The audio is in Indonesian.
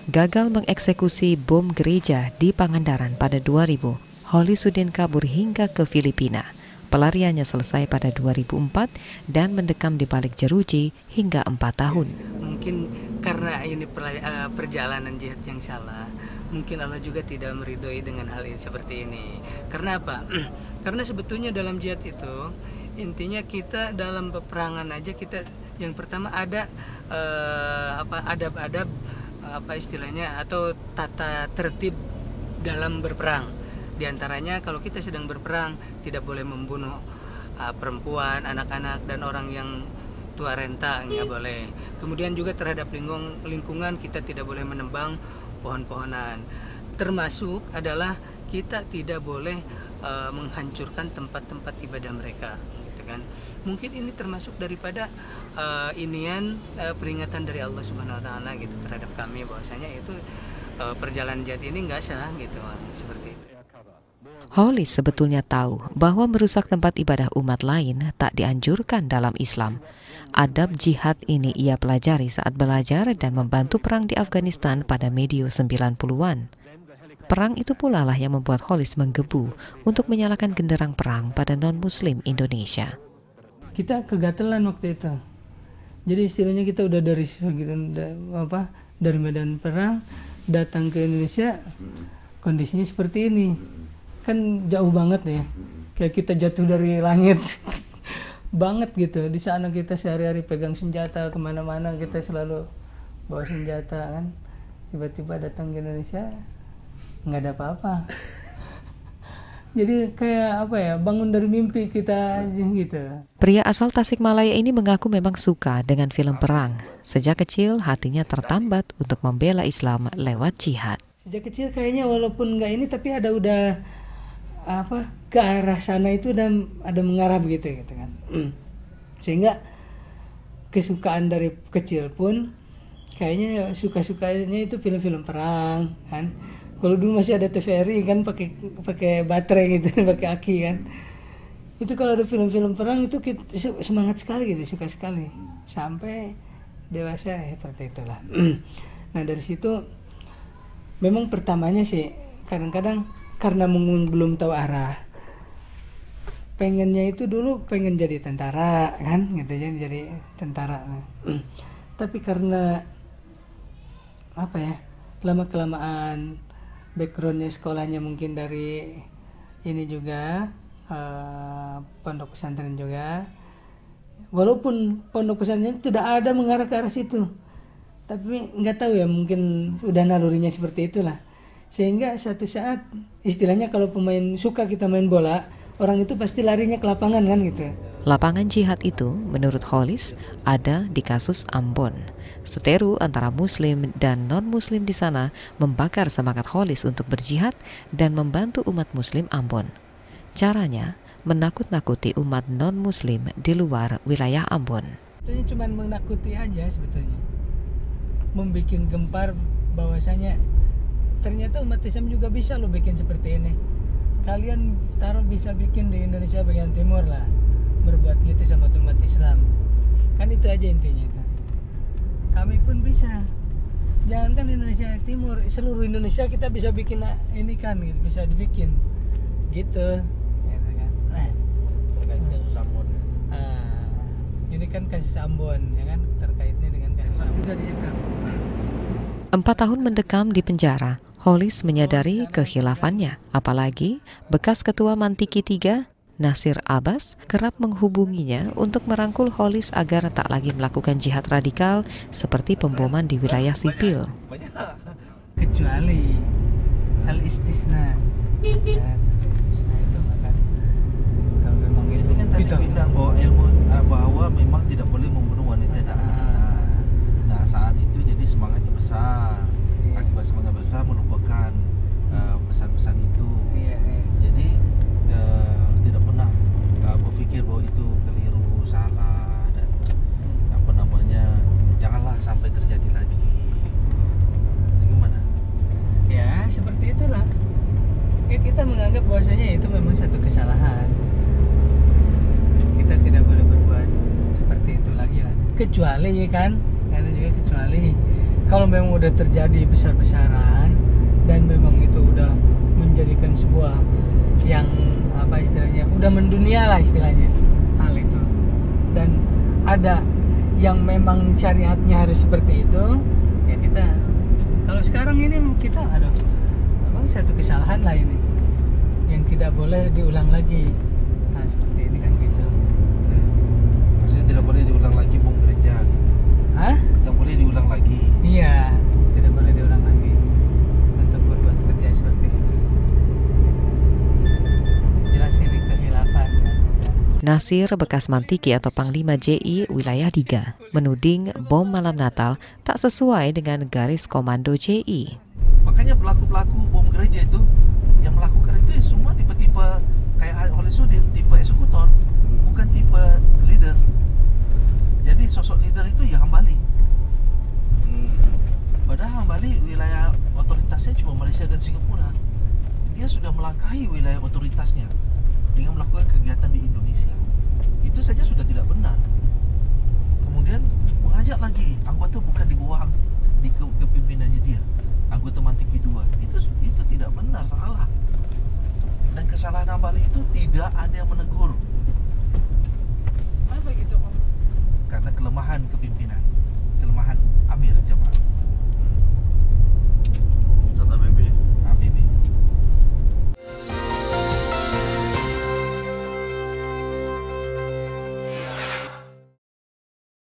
gagal mengeksekusi bom gereja di Pangandaran pada 2000, Holisuddin kabur hingga ke Filipina. Pelariannya selesai pada 2004 dan mendekam di balik jeruji hingga 4 tahun. Mungkin karena ini perjalanan jihad yang salah, mungkin Allah juga tidak meridhoi dengan hal ini seperti ini. Karena apa? Karena sebetulnya dalam jihad itu intinya kita dalam peperangan aja kita yang pertama ada adab-adab apa istilahnya atau tata tertib dalam berperang. Di antaranya kalau kita sedang berperang tidak boleh membunuh perempuan, anak-anak dan orang yang tua renta, nggak boleh. Kemudian juga terhadap lingkungan kita tidak boleh menebang pohon-pohonan. Termasuk adalah kita tidak boleh menghancurkan tempat-tempat ibadah mereka, gitu kan. Mungkin ini termasuk daripada peringatan dari Allah Subhanahu Wa Taala gitu terhadap kami bahwasanya itu perjalanan jihad ini nggak sah gitu, seperti itu. Holis sebetulnya tahu bahwa merusak tempat ibadah umat lain tak dianjurkan dalam Islam. Adab jihad ini ia pelajari saat belajar dan membantu perang di Afghanistan pada medio 90-an. Perang itu pula lah yang membuat Holis menggebu untuk menyalakan genderang perang pada non-muslim Indonesia. Kita kegatelan waktu itu. Jadi istilahnya kita udah dari medan perang datang ke Indonesia, kondisinya seperti ini. Kan jauh banget ya, kayak kita jatuh dari langit banget gitu. Di sana kita sehari-hari pegang senjata, kemana-mana kita selalu bawa senjata kan. Tiba-tiba datang ke Indonesia nggak ada apa-apa. Jadi kayak bangun dari mimpi kita gitu. Pria asal Tasikmalaya ini mengaku memang suka dengan film perang. Sejak kecil hatinya tertambat untuk membela Islam lewat jihad. Sejak kecil kayaknya walaupun nggak ini tapi udah ke arah sana itu ada mengarah begitu kan. Sehingga kesukaan dari kecil pun kayaknya suka-sukanya itu film-film perang kan. Kalau dulu masih ada TVRI kan pakai baterai gitu, pakai aki kan. Itu kalau ada film-film perang itu kita semangat sekali gitu, suka sekali. Sampai dewasa seperti itulah. Nah, dari situ memang pertamanya sih kadang-kadang karena belum tahu arah, pengennya itu dulu pengen jadi tentara kan gitu, jadi tentara. Tapi karena lama kelamaan backgroundnya sekolahnya mungkin dari ini juga pondok pesantren juga, walaupun pondok pesantren tidak ada mengarah ke arah situ, tapi nggak tahu ya, mungkin udah nalurinya seperti itulah. Sehingga satu saat istilahnya kalau kita main bola, orang itu pasti larinya ke lapangan kan gitu. Lapangan jihad itu menurut Holis ada di kasus Ambon. Seteru antara muslim dan non-muslim di sana membakar semangat Holis untuk berjihad dan membantu umat muslim Ambon. Caranya menakut-nakuti umat non-muslim di luar wilayah Ambon. Itu cuma menakuti aja sebetulnya. Membuat gempar bahwasanya ternyata umat Islam juga bisa loh bikin seperti ini. Kalian bisa bikin di Indonesia bagian timur lah, berbuat gitu sama umat Islam. Kan itu aja intinya itu. Kami pun bisa. Jangankan Indonesia Timur, seluruh Indonesia kita bisa bikin ini kan, gitu, bisa dibikin. Gitu. Gitu kan. Terkait kasus Ambon. Ini kan kasus Ambon, ya kan, terkaitnya dengan kasus Ambon. Juga di situ. 4 tahun mendekam di penjara, Holis menyadari kehilafannya, apalagi bekas ketua Mantiki III, Nasir Abbas, kerap menghubunginya untuk merangkul Holis agar tak lagi melakukan jihad radikal seperti pemboman di wilayah sipil. Kecuali hal istisna. Istisna itu maka kalau memang itu kan tadi bilang bahwa memang tidak boleh membunuh wanita dan anak-anak. Nah, saat itu jadi semangatnya besar. Akibat semangat besar melupakan pesan-pesan itu. Jadi tidak pernah berpikir bahwa itu keliru, salah, dan janganlah sampai terjadi lagi. Gimana? Ya seperti itulah. Ya kita menganggap bahwasanya itu memang satu kesalahan. Kita tidak boleh berbuat seperti itu lagi lah. Kecuali kan, ada juga kecuali kalau memang udah terjadi besar-besaran dan memang itu udah menjadikan sebuah yang apa istilahnya, udah mendunia lah istilahnya hal itu, dan ada yang memang syariatnya harus seperti itu, ya kita kalau sekarang ini kita aduh memang satu kesalahan lah ini yang tidak boleh diulang lagi. Nah seperti ini kan gitu. Maksudnya tidak boleh diulang lagi bom gereja gitu. Hah? Tidak boleh diulang lagi. Iya, tidak boleh diulang lagi untuk berbuat kerja seperti itu. Jelas ini kehilafan. Nasir bekas Mantiki atau Panglima JI Wilayah 3 menuding bom malam Natal tak sesuai dengan garis komando JI. Makanya pelaku-pelaku bom gereja itu yang melakukan itu semua tipe-tipe kayak oleh Sudin, tipe eksekutor, bukan tipe leader. Jadi sosok leader itu ya Hambali. Padahal Hambali wilayah otoritasnya cuma Malaysia dan Singapura. Dia sudah melangkahi wilayah otoritasnya dengan melakukan kegiatan di Indonesia. Itu saja sudah tidak benar. Kemudian mengajak lagi anggota bukan di bawah di kepimpinannya dia, anggota Mantiki 2. Itu tidak benar, salah. Dan kesalahan Hambali itu tidak ada yang menegur.